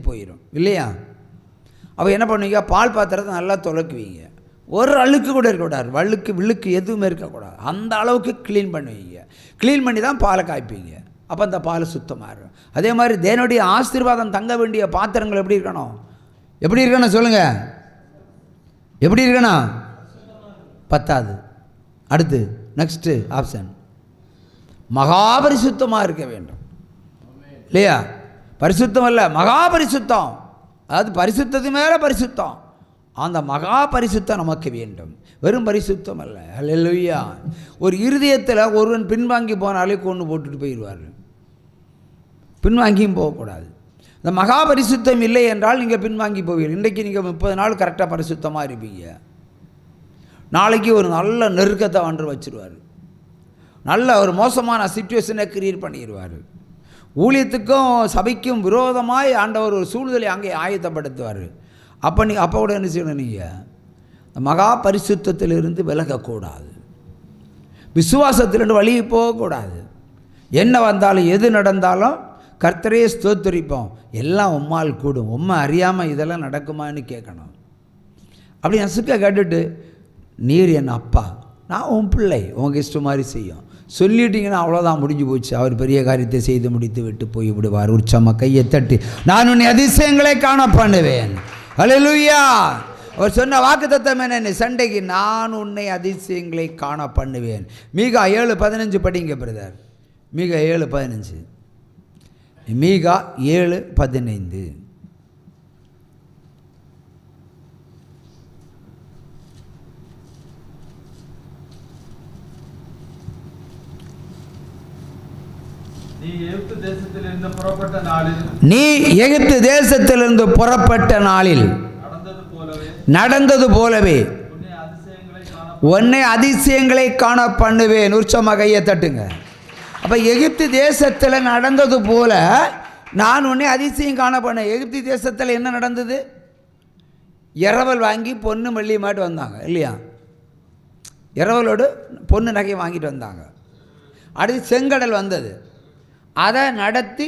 போயிடும் இல்லையா? அப்போ என்ன பண்ணுவீங்க? பால் பாத்திரத்தை நல்லா துலக்குவீங்க. ஒரு அழுக்கு கூட இருக்கக்கூடாது, வழுக்கு விழுக்கு எதுவுமே இருக்கக்கூடாது. அந்த அளவுக்கு க்ளீன் பண்ணுவீங்க. க்ளீன் பண்ணி தான் பாலை காய்ப்பீங்க. அப்போ அந்த பால் சுத்தமாக இருக்கும். அதே மாதிரி தேவனுடைய ஆசீர்வாதம் தங்க வேண்டிய பாத்திரங்கள் எப்படி இருக்கணும்? எப்படி இருக்கணும் சொல்லுங்கள்? எப்படி இருக்கணும்? பத்தாது. அடுத்து நெக்ஸ்ட்டு ஆப்ஷன், மகாபரிசுத்தமாக இருக்க வேண்டும் இல்லையா? பரிசுத்தம் அல்ல, மகாபரிசுத்தம். அதாவது பரிசுத்தது மேலே பரிசுத்தம். அந்த மகா பரிசுத்தம் நமக்கு வேண்டும், வெறும் பரிசுத்தம் அல்ல. அல்லேலூயா. ஒரு இருதயத்தில் ஒருவன் பின்வாங்கி போனாலே கொண்டு போட்டுட்டு போயிடுவார். பின்வாங்கியும் போகக்கூடாது. இந்த மகா பரிசுத்தம் இல்லை என்றால் நீங்கள் பின்வாங்கி போவீர்கள். இன்றைக்கு நீங்கள் 30 நாள் கரெக்டாக பரிசுத்தமாக இருப்பீங்க. நாளைக்கு ஒரு நல்ல நெருக்கத்தை வந்து வச்சுருவார். நல்ல ஒரு மோசமான சிச்சுவேஷனை கிரியேட் பண்ணிடுவார். ஊழியத்துக்கும் சபைக்கும் விரோதமாய் ஆண்டவர் ஒரு சூழ்நிலை அங்கே ஆயத்தப்படுத்துவார். அப்போ கூட என்ன செய்யணும்? நீங்கள் மகா பரிசுத்தத்திலிருந்து விலகக்கூடாது. விசுவாசத்திலிருந்து வழி போகக்கூடாது. என்ன வந்தாலும் எது நடந்தாலும் கர்த்தரையே ஸ்தோத்திரிப்போம். எல்லாம் உம்மால் கூடும், உம்மை அறியாமல் இதெல்லாம் நடக்குமான்னு கேட்கணும். அப்படி நசுக்க கேட்டுட்டு, நீர் என் அப்பா, நான் உன் பிள்ளை, உங்கள் இஷ்டம் மாதிரி செய்யும் சொல்லிட்டீங்கன்னா அவ்வளோதான், முடிஞ்சு போச்சு. அவர் பெரிய காரியத்தை செய்து முடித்து விட்டு போய் விடுவார். உற்சமாக கையை தட்டி, நான் உன்னை அதிசயங்களை காண பண்ணுவேன். அல்லேலூயா. அவர் சொன்ன வாக்குத்தத்தம் என்ன? சண்டைக்கு நான் உன்னை அதிசயங்களை காண பண்ணுவேன். மீகா 7:15 படிங்க பிரதர். மீகா 7:15. மீகா 7:15. நீ எகிப்து தேசத்திலிருந்து புறப்பட்ட நாளில் நடந்தது போலவே உன்னை அதிசயங்களை காண பண்ணுவேன். உற்சவமாக கையை தட்டுங்க. அப்போ எகிப்து தேசத்தில் நடந்தது போல நான் உன்னை அதிசயம் காண பண்ணேன். எகிப்து தேசத்தில் என்ன நடந்தது? இரவல் வாங்கி பொண்ணு மல்லி மாட்டு வந்தாங்க இல்லையா? இரவலோடு பொண்ணு நகை வாங்கிட்டு வந்தாங்க. அடுத்து செங்கடல் வந்தது. அதை நடத்தி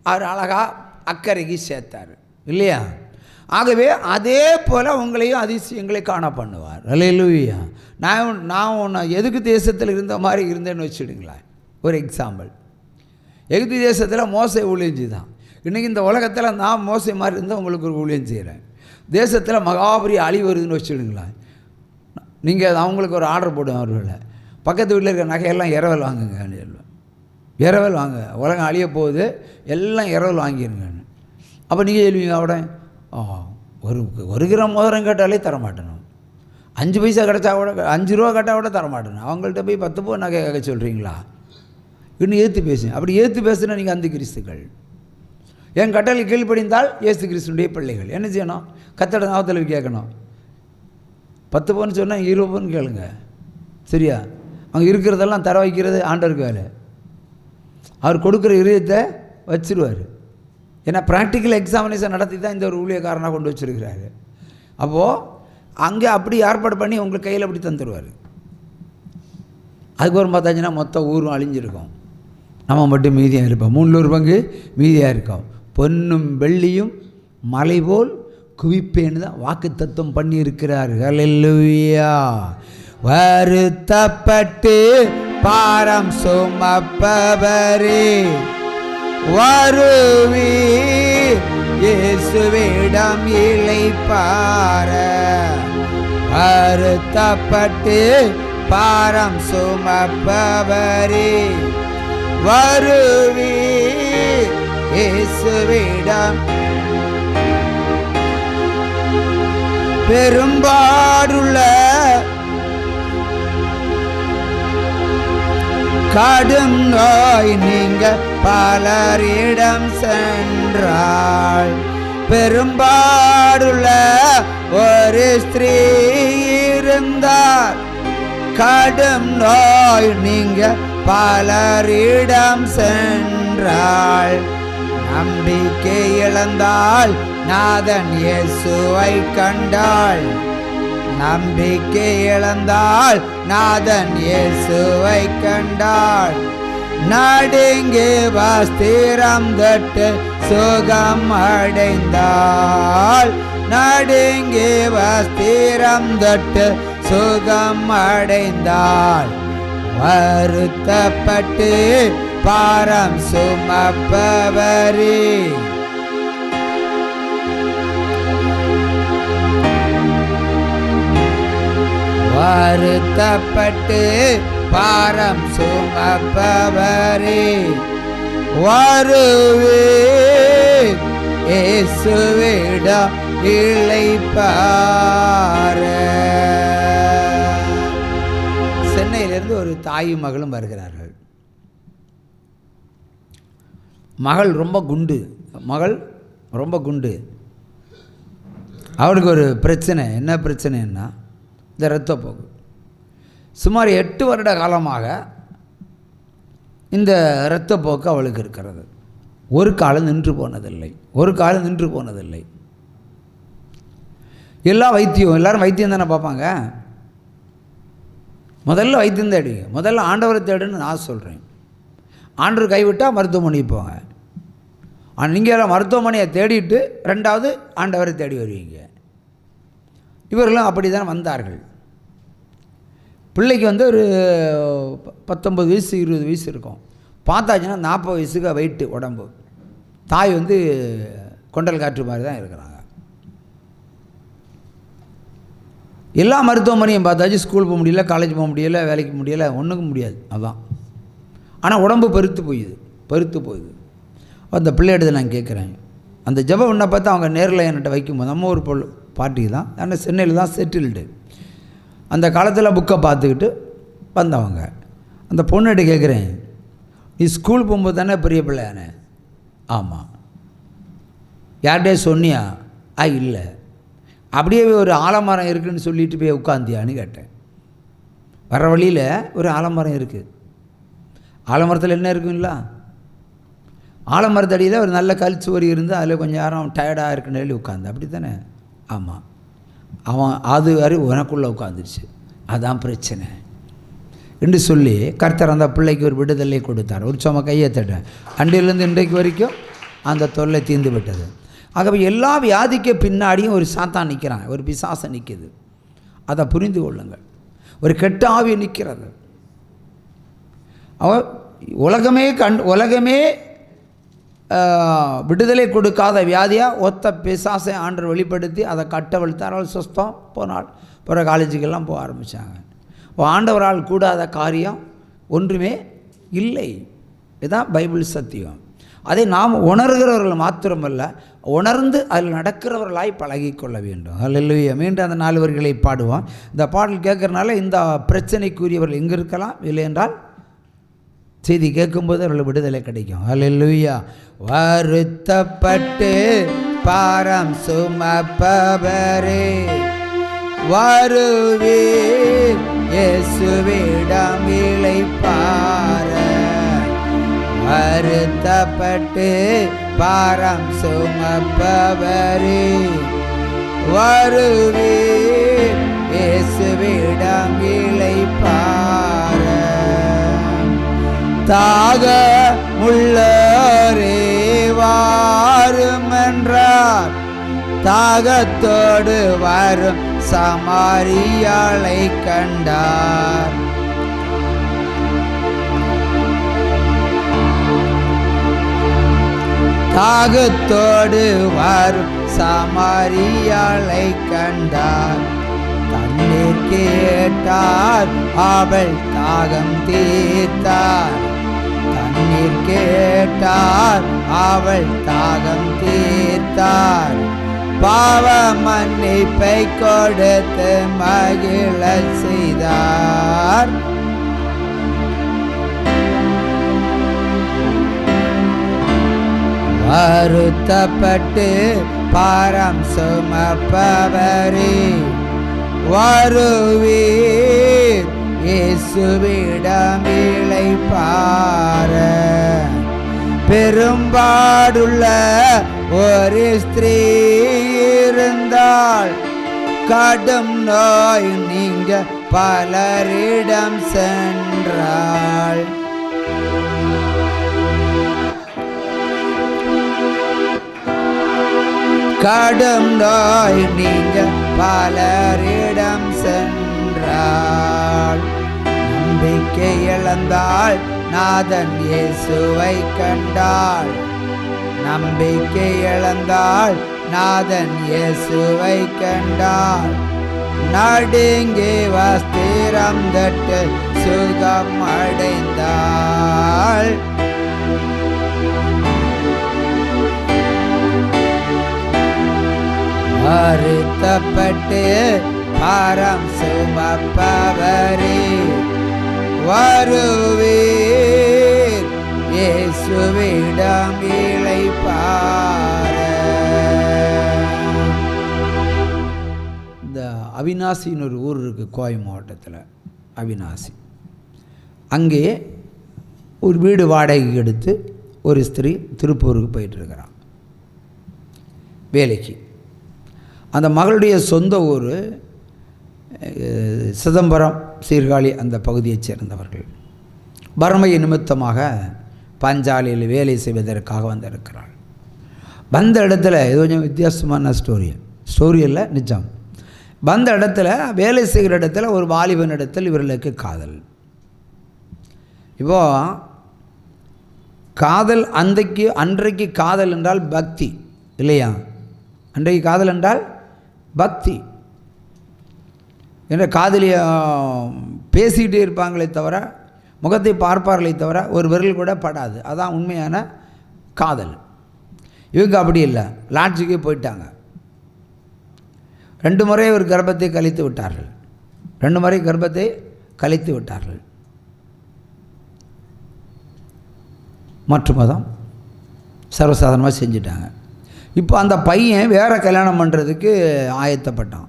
அவர் அழகாக அக்கறைக்கு சேர்த்தார் இல்லையா? ஆகவே அதே போல் உங்களையும் அதிசயங்களை காண பண்ணுவார். அல்லேலூயா. நான் உன்னை எதுக்கு தேசத்தில் இருந்த மாதிரி இருந்தேன்னு வச்சுடுங்களேன். ஒரு எக்ஸாம்பிள், எகிப்து தேசத்தில் மோசை ஊழியஞ்சி தான். இன்றைக்கி இந்த உலகத்தில் நான் மோசை மாதிரி இருந்தால் உங்களுக்கு ஒரு ஊழியம் செய்கிறேன். தேசத்தில் மகாபரி அழிவு வருதுன்னு வச்சுடுங்களேன். நீங்கள் அவங்களுக்கு ஒரு ஆர்டர் போடுவேன். அவர்களை பக்கத்து வீட்டில் இருக்கிற நகையெல்லாம் இரவல் வாங்குங்க, இரவல் வாங்க, உலகம் அழிய போகுது, எல்லாம் இரவல் வாங்கிடுங்க. அப்போ நீங்கள் சொல்லுவீங்க, அவட ஒரு கிராம் மோதிரம் கேட்டாலே தரமாட்டேனும், 5 பைசா கிடச்சா கூட, 5 ரூபா கேட்டால் கூட தரமாட்டேனும். அவங்கள்ட்ட போய் 10 போ நகை கேட்க சொல்கிறீங்களா? இன்னும் ஏற்று பேசுங்க. அப்படி ஏற்று பேசுனா நீங்கள் அந்த கிறிஸ்துக்கள். என் கட்டளை கீழ்ப்படிந்தால் இயேசு கிறிஸ்துடைய பிள்ளைகள். என்ன செய்யணும்? கத்தோட நாமத்தில் கேட்கணும். 10 பவுன் சொன்னால் 20 பவுன் கேளுங்க. சரியா? அவங்க இருக்கிறதெல்லாம் தர வைக்கிறது ஆண்டவருக்கு வேலை. அவர் கொடுக்குற இதயத்தை வச்சுருவார். ஏன்னா ப்ராக்டிக்கல் எக்ஸாமினேஷன் நடத்தி தான் இந்த ஒரு ஊழியக்காரனாக கொண்டு வச்சுருக்கிறாரு. அப்போது அங்கே அப்படி ஏற்பாடு பண்ணி உங்களுக்கு கையில் அப்படி தந்துடுவார். அதுக்கப்புறம் பார்த்தாச்சுன்னா மொத்த ஊரும் அழிஞ்சிருக்கும், நம்ம மட்டும் மீதியாக இருப்போம். 300 பங்கு மீதியாக இருக்கோம். பொன்னும் வெள்ளியும் மலை போல் குவிப்பேன்னு தான் வாக்கு தத்துவம் பண்ணியிருக்கிறார். அல்லேலூயா. வருத்தப்பட்டு பாரம் சுமப்பவரே வருவீர், இயேசுவிடம் இளைப்பாற. வருத்தப்பட்டு பாரம் சுமப்பவரே வருவீர், இயேசுவிடம். பெரும்பாடுள்ள கடும் நோய் நீங்க பலரிடம் சென்றாள். பெரும்பாடுள்ள ஒரு ஸ்திரீ இருந்தார். கடும் நோய் நீங்க பலரிடம் சென்றாள். நம்பிக்கை இழந்தாள், நாதன் இயேசுவை கண்டாள். நம்பிக்கை இழந்தாள், நாதன் இயேசுவை கண்டாள். நடுங்கி வஸ்திரம் தொட்டு சுகம் அடைந்தாள். நடுங்கி வஸ்திரம் தொட்டு சுகம் அடைந்தாள். வருத்தப்பட்டு பாரம் சுமப்பவரே, வருத்தப்பட்டு பாரம் சுமப்பவரே, வருவே இயேசுவிடம் இளைப்பாற. சென்னையிலிருந்து ஒரு தாயும் மகளும் வருகிறார்கள். மகள் ரொம்ப குண்டு. அவளுக்கு ஒரு பிரச்சனை. என்ன பிரச்சனைன்னா இந்த இரத்தப்போக்கு. சுமார் 8 வருட காலமாக இந்த இரத்தப்போக்கு அவளுக்கு இருக்கிறது. ஒரு காலம் நின்று போனதில்லை. எல்லாம் எல்லாரும் வைத்தியம் தானே பார்ப்பாங்க. முதல்ல வைத்தியம் தேடுங்க. முதல்ல ஆண்டவரை தேடுன்னு நான் சொல்கிறேன். ஆண்டவர் கைவிட்டால் மருத்துவமனைக்கு போங்க. ஆனால் நீங்கள் எல்லாம் மருத்துவமனையை தேடிட்டு 2வது ஆண்டவரை தேடி வருவீங்க. இவர்களும் அப்படி தான் வந்தார்கள். பிள்ளைக்கு வந்து ஒரு 19 வயசு 20 வயசு இருக்கும். பார்த்தாச்சுன்னா 40 வயசுக்கு வெயிட்டு உடம்பு. தாய் வந்து கொண்டல் காற்று மாதிரி தான் இருக்கிறாங்க. எல்லா மருத்துவமனையும் பார்த்தாச்சு. ஸ்கூல் போக முடியல, காலேஜ் போக முடியல, வேலைக்கு முடியலை, ஒன்றுக்கும் முடியாது. அதுதான். ஆனால் உடம்பு பருத்து போகுது. அந்த பிள்ளையிட்ட நான் கேட்குறேன். அந்த ஜப உன்னை பார்த்து அவங்க நேரில் என்கிட்ட வைக்கும்போது நம்ம ஒரு பாட்டி தான், ஆனால் சென்னையில் தான் செட்டில்டு. அந்த காலத்தில் புக்கை பார்த்துக்கிட்டு வந்தவங்க. அந்த பொண்ணுகிட்ட கேட்குறேன், நீ ஸ்கூல் போகும்போது தானே பெரிய பிள்ளையானே? ஆமாம். யார்கிட்டே சொன்னியா? இல்லை. அப்படியே ஒரு ஆலமரம் இருக்குதுன்னு சொல்லிட்டு போய் உட்காந்தியான்னு கேட்டேன். வர வழியில் ஒரு ஆலமரம் இருக்குது. ஆலமரத்தில் என்ன இருக்குங்களா? ஆலமரத்தடியில் ஒரு நல்ல கல்ச்சுவரி இருந்து அதில் கொஞ்சம் யாரும் டயர்டாக இருக்குன்னு சொல்லி உட்காந்து. அப்படி தானே? ஆமாம். அவன் அது வரை உனக்குள்ளே உட்காந்துருச்சு. அதான் பிரச்சனை என்று சொல்லி கர்த்தர் அந்த பிள்ளைக்கு ஒரு விடுதலை கொடுத்தார். ஒரு சும்மா கையை தட்டேன். அன்றையிலேருந்து இன்றைக்கு வரைக்கும் அந்த தொல்லை தீர்ந்து விட்டது. ஆகவே எல்லா வியாதிக்கு பின்னாடியும் ஒரு சாத்தான் நிற்கிறான், ஒரு பிசாசை நிற்கிது. அதை புரிந்து கொள்ளுங்கள். ஒரு கெட்ட ஆவி நிற்கிறது. உலகமே விடுதலை கொடுக்காத வியாதியாக ஒத்த பிசாசை ஆண்டவர் வெளிப்படுத்தி அதை கட்டவிழ்த்தாரால் சுஸ்தம் போனால் பிற காலேஜுக்கெல்லாம் போக ஆரம்பித்தாங்க. ஆண்டவரால் கூடாத காரியம் ஒன்றுமே இல்லை. இதுதான் பைபிள் சத்தியம். அதை நாம் உணர்கிறவர்கள் மாத்திரமல்ல, உணர்ந்து அதில் நடக்கிறவர்களாய் பழகிக்கொள்ள வேண்டும். அல்லேலூயா. மீண்டும் அந்த 4 வரிகளை பாடுவோம். இந்த பாடல் கேட்கறதுனால இந்த பிரச்சனைக்குரியவர்கள் எங்கே இருக்கலாம், இல்லை என்றால் செய்தி கேட்கும்போது அவர்கள் விடுதலை கிடைக்கும். அல்லேலூயா. வருத்தப்பட்டு பாரம் சுமப்பவரே, வருவீர் இயேசுவிடம் இளைப்பாற. வருத்தப்பட்டு பாரம் சுமப்பவரே, வருவீர் இயேசுவிடம் இளைப்பாற. தாக முள்ளரே வாரும் என்றார், தாகத்தோடு வரும் சமாரியாளை கண்டார். தாகத்தோடு வரும் சமாரியாளை கண்டார். தண்ணீர் கேட்டார், அவள் தாகம் தீர்த்தார். தண்ணீர் கேட்டார், அவள் தாகம் தீர்த்தார். பாவ மன்னிப்பை கொடுத்து மகிழ செய்தார். வருத்தப்பட்டு பாரம் சுமப்பவரே, வருவீர் இயேசுவிடம் இளைப்பாற. பெரும்பாடுள்ள ஒரு ஸ்திரீ இருந்தால், கடும் நோய் நீங்க பலரிடம் சென்றாள். கடும் நோய் நீங்க பலரிடம் சென்றாள். நம்பிக்கை இழந்தாள், நாதன் இயேசுவை கண்டாள். நம்பிக்கை இழந்தாள், நாதன் இயேசுவை கண்டாள். நடுங்கி வஸ்திரம் தட்டு சுகம் அடைந்தாள். வருத்தப்பட்டு பாரம் சுமப்பவரே வருவீர், இயேசுவிடம் இளைப்பாற. இந்த அவிநாசின்னு ஒரு ஊர் இருக்குது கோயம் மாவட்டத்தில், அவிநாசி. அங்கே ஒரு வீடு வாடகைக்கு எடுத்து ஒரு ஸ்திரீ திருப்பூருக்கு போயிட்டுருக்கிறான் வேலைக்கு. அந்த மகளுடைய சொந்த ஊர் சிதம்பரம், சீர்காழி அந்த பகுதியைச் சேர்ந்தவர்கள். வறுமை நிமித்தமாக பஞ்சாலையில் வேலை செய்வதற்காக வந்திருக்கிறாள். வந்த இடத்துல இது கொஞ்சம் வித்தியாசமான ஸ்டோரி இல்லை, நிஜம். வந்த இடத்துல வேலை செய்கிற இடத்துல ஒரு வாலிபன் இடத்தில் இவர்களுக்கு காதல். இப்போது காதல் அன்றைக்கு காதல் என்றால் பக்தி இல்லையா? அன்றைக்கு காதல் என்றால் பக்தி. என்ற காதலியை பேசிக்கிட்டே இருப்பாங்களே தவிர, முகத்தை பார்ப்பார்களே தவிர ஒரு விரல் கூட படாது. அதான் உண்மையான காதல். இவங்க அப்படி இல்லை, லாட்ஜுக்கே போயிட்டாங்க. 2 முறை ஒரு கர்ப்பத்தை கழித்து விட்டார்கள். 2 முறை கர்ப்பத்தை கழித்து விட்டார்கள். மற்ற மதம் சர்வசாதாரணமாக செஞ்சிட்டாங்க. இப்போ அந்த பையன் வேறு கல்யாணம் பண்ணுறதுக்கு ஆயத்தப்பட்டான்.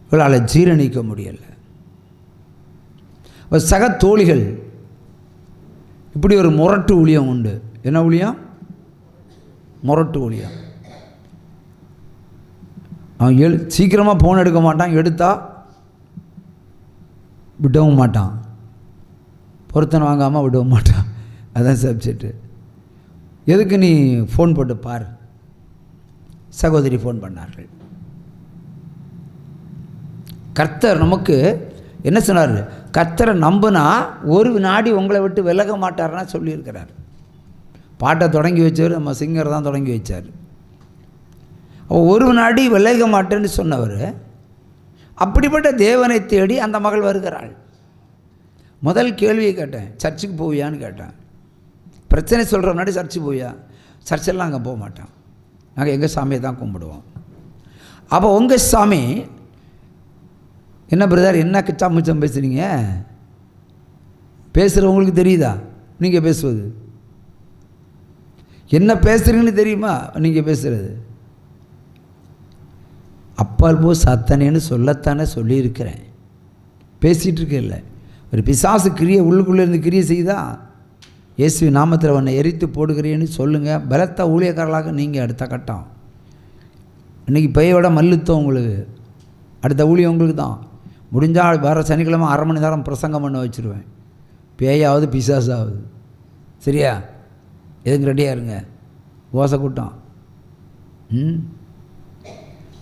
இவளால் ஜீரணிக்க முடியலை. சக தோழிகள் இப்படி ஒரு முரட்டு ஊழியம் உண்டு. என்ன ஊழியம்? முரட்டு ஊழியம். அவன் சீக்கிரமாக ஃபோன் எடுக்க மாட்டான், எடுத்தால் விடவும் மாட்டான், பொருத்தனை வாங்காமல் விடவும் மாட்டான். அதான் சப்ஜெக்டு. எதுக்கு நீ ஃபோன் போட்டு பார். சகோதரி ஃபோன் பண்ணார்கள். கர்த்தர் நமக்கு என்ன சொன்னார்? கர்த்தரை நம்பினா ஒரு வினாடி உங்களை விட்டு விலக மாட்டார்னா சொல்லியிருக்கிறார். பாட்டை தொடங்கி வச்சவர் நம்ம சிங்கர் தான் தொடங்கி வச்சார். ஒரு வினாடி விலக மாட்டேன்னு சொன்னவர் அப்படிப்பட்ட தேவனை தேடி அந்த மகள் வருகிறாள். முதல் கேள்வியை கேட்டேன், சர்ச்சுக்கு போவியான்னு கேட்டேன். பிரச்சனை சொல்கிற முன்னாடி சர்ச்சு போவியா? சர்ச்செல்லாம் அங்கே போக மாட்டான், நாங்கள் எங்கள் சாமியை தான் கும்பிடுவோம். அப்போ உங்கள் சாமி என்ன பிரதர், என்ன கிச்சாமிச்சம் பேசுகிறீங்க? பேசுகிறவங்களுக்கு தெரியுதா நீங்கள் பேசுவது? என்ன பேசுகிறீங்கன்னு தெரியுமா நீங்கள் பேசுகிறது? அப்பால் போ சத்தனேன்னு சொல்லத்தானே சொல்லியிருக்கிறேன். பேசிகிட்டு இருக்கல. ஒரு பிசாசு கிரியை உள்ளுக்குள்ளே இருந்து கிரியை செய்தா, இயேசு நாமத்தில் உன்னை எரித்து போடுகிறேன்னு சொல்லுங்கள். பலத்த ஊழியக்காரர்களாக நீங்கள் அடுத்த கட்டம். இன்றைக்கி பெயோட மல்லுத்தம் உங்களுக்கு, அடுத்த ஊழியம் உங்களுக்கு தான். முடிஞ்சால் வர சனிக்கிழமை 1/2 மணி நேரம் பிரசங்கம் பண்ண வச்சுருவேன். பேயாவது பிசாசாவது. சரியா? எதுக்கு ரெடியாக இருங்க. ஓசை கூட்டம்.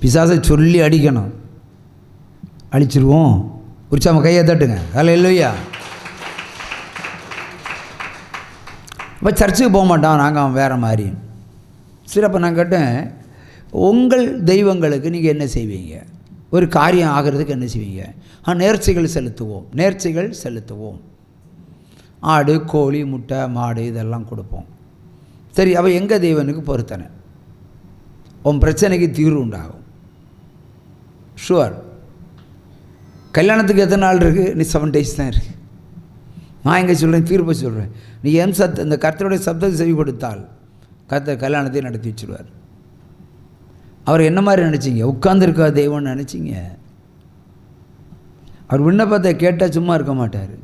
பிசாசை சொல்லி அடிக்கணும், அடிச்சிருவோம். உற்சாம கையை தட்டுங்க. அதில் இல்லையா? இப்போ சர்ச்சுக்கு போக மாட்டான், நாங்கள் வேறு மாதிரி. சரி, அப்போ நான் கேட்டேன், உங்கள் தெய்வங்களுக்கு நீங்கள் என்ன செய்வீங்க? ஒரு காரியம் ஆகிறதுக்கு என்ன செய்வீங்க? நேர்ச்சைகள் செலுத்துவோம். நேர்ச்சைகள் செலுத்துவோம். ஆடு, கோழி, முட்டை, மாடு இதெல்லாம் கொடுப்போம். சரி, அப்போ எங்கள் தெய்வனுக்கு பொறுத்தனை, உன் பிரச்சனைக்கு தீர்வு உண்டாகும். ஷுவர். கல்யாணத்துக்கு எத்தனை நாள் இருக்குது? நீ 7 days தான் இருக்குது. நான் எங்கே சொல்கிறேன், தீர்ப்பை சொல்கிறேன். நீ என் இந்த கர்த்தருடைய சப்தத்தை செவி கொடுத்தால் கர்த்தர் கல்யாணத்தை நடத்தி வச்சுருவார். அவர் என்ன மாதிரி நினச்சிங்க? உட்கார்ந்துருக்கா தெய்வம்னு நினச்சிங்க? அவர் விண்ணப்பத்தை கேட்டால் சும்மா இருக்க மாட்டார்,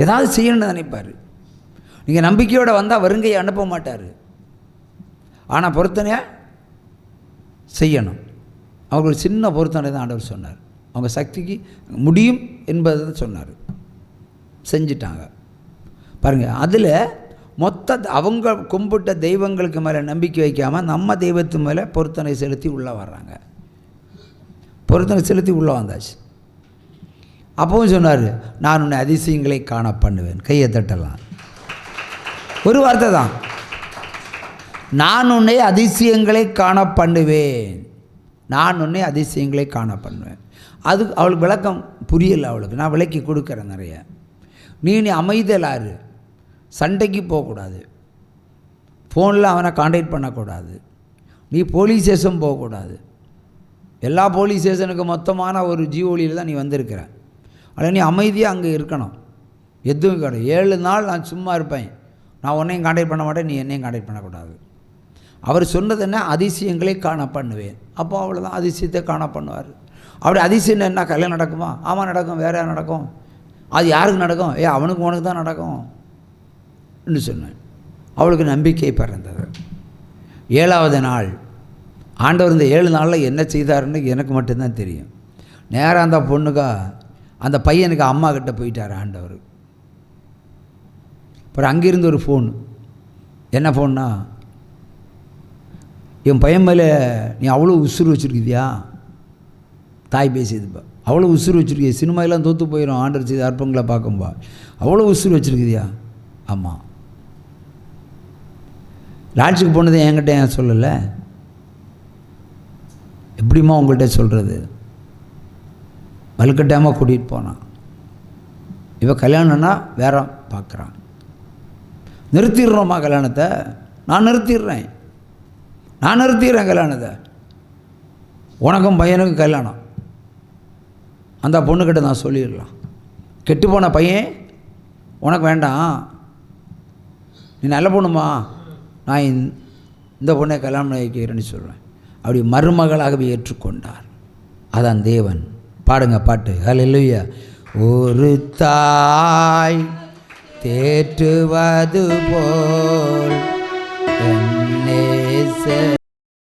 ஏதாவது செய்யணும்னு நினைப்பார். நீங்கள் நம்பிக்கையோடு வந்தால் வருங்கையை அனுப்ப மாட்டார், ஆனால் பொருத்தனையாக செய்யணும். அவங்களுக்கு சின்ன பொருத்தனை தான் ஆண்டவர் சொன்னார். அவங்க சக்திக்கு முடியும் என்பதை தான் சொன்னார். செஞ்சிட்டாங்க பாருங்கள். அதில் அவங்க கும்பிட்ட தெய்வங்களுக்கு மேலே நம்பிக்கை வைக்காமல் நம்ம தெய்வத்து மேலே பொருத்தனை செலுத்தி உள்ளே வர்றாங்க. பொருத்தனை செலுத்தி உள்ளே வந்தாச்சு. அப்பவும் சொன்னார், நான் உன்னை அதிசயங்களை காண பண்ணுவேன். கையை தட்டலாம். ஒரு வார்த்தை தான், நான் உன்னை அதிசயங்களை காண பண்ணுவேன். நான் உன்னை அதிசயங்களை காண பண்ணுவேன். அது அவளுக்கு விளக்கம் புரியலை. அவளுக்கு நான் விளக்கி கொடுக்குறேன் நிறைய. நீ அமைதலாரு, சண்டைக்கு போகக்கூடாது, ஃபோனில் அவனை கான்டாக்ட் பண்ணக்கூடாது, நீ போலீஸ் ஸ்டேஷன் போகக்கூடாது. எல்லா போலீஸ் ஸ்டேஷனுக்கு மொத்தமான ஒரு ஜீவோலியில் தான் நீ வந்திருக்கிற. அதில் நீ அமைதியாக அங்கே இருக்கணும். எதுவும் கிடையாது. 7 நாள் நான் சும்மா இருப்பேன், நான் உன்னையும் கான்டாக்ட் பண்ண மாட்டேன், நீ என்னையும் கான்டாக்ட் பண்ணக்கூடாது. அவர் சொன்னது என்ன? அதிசயங்களை காண பண்ணுவேன். அப்போ அவ்வளோதான், அதிசயத்தை காண பண்ணுவார். அப்படி அதிசயம் என்ன? கல்யாணம் நடக்குமா? ஆமாம் நடக்கும். வேறு யார் நடக்கும்? அது யாருக்கு நடக்கும்? அவனுக்கு உனக்கு தான் நடக்கும் என்று சொன்னேன். அவளுக்கு நம்பிக்கை பிறந்தது. 7வது நாள் ஆண்டவர் இந்த 7 நாளில் என்ன செய்தாருன்னு எனக்கு மட்டும்தான் தெரியும். நேராக அந்த பொண்ணுக்கா அந்த பையனுக்கு அம்மா கிட்ட போயிட்டார் ஆண்டவர். அப்புறம் அங்கேருந்து ஒரு ஃபோனு. என்ன ஃபோன்னா, என் பையன் மேலே நீ அவ்வளோ உசுறு வச்சுருக்குதியா? தாய் பேசியதுப்பா, அவ்வளோ உசுறு வச்சுருக்கிய, சினிமாயெல்லாம் தோற்று போயிடும் ஆண்டவர் செய்த அற்பங்களை பார்க்கும்பா, அவ்வளோ உசுறு வச்சுருக்குதியா? ஆமாம். லாட்ஜுக்கு போனது என்கிட்ட ஏன் சொல்லலை? எப்படிம்மா உங்கள்கிட்ட சொல்கிறது? வலுக்கட்டாமல் கூட்டிகிட்டு போனான். இப்போ கல்யாணம்னா வேற பார்க்குறான். நிறுத்திடுறோம்மா கல்யாணத்தை? நான் நிறுத்திடுறேன் கல்யாணத்தை. உனக்கும் பையனுக்கும் கல்யாணம். அந்த பொண்ணுக்கிட்ட நான் சொல்லிடலாம், கெட்டு போன பையன் உனக்கு வேண்டாம், நீ நல்ல பொண்ணுமா, நான் இந்த பொண்ணை கல்யாணம் வைக்கிறேன்னு சொல்கிறேன். அப்படி மருமகளாகவே ஏற்றுக்கொண்டார். அதான் தேவன். பாடுங்க பாட்டு. ஹல்லேலூயா. ஒரு தாய் தேற்றுவது போல்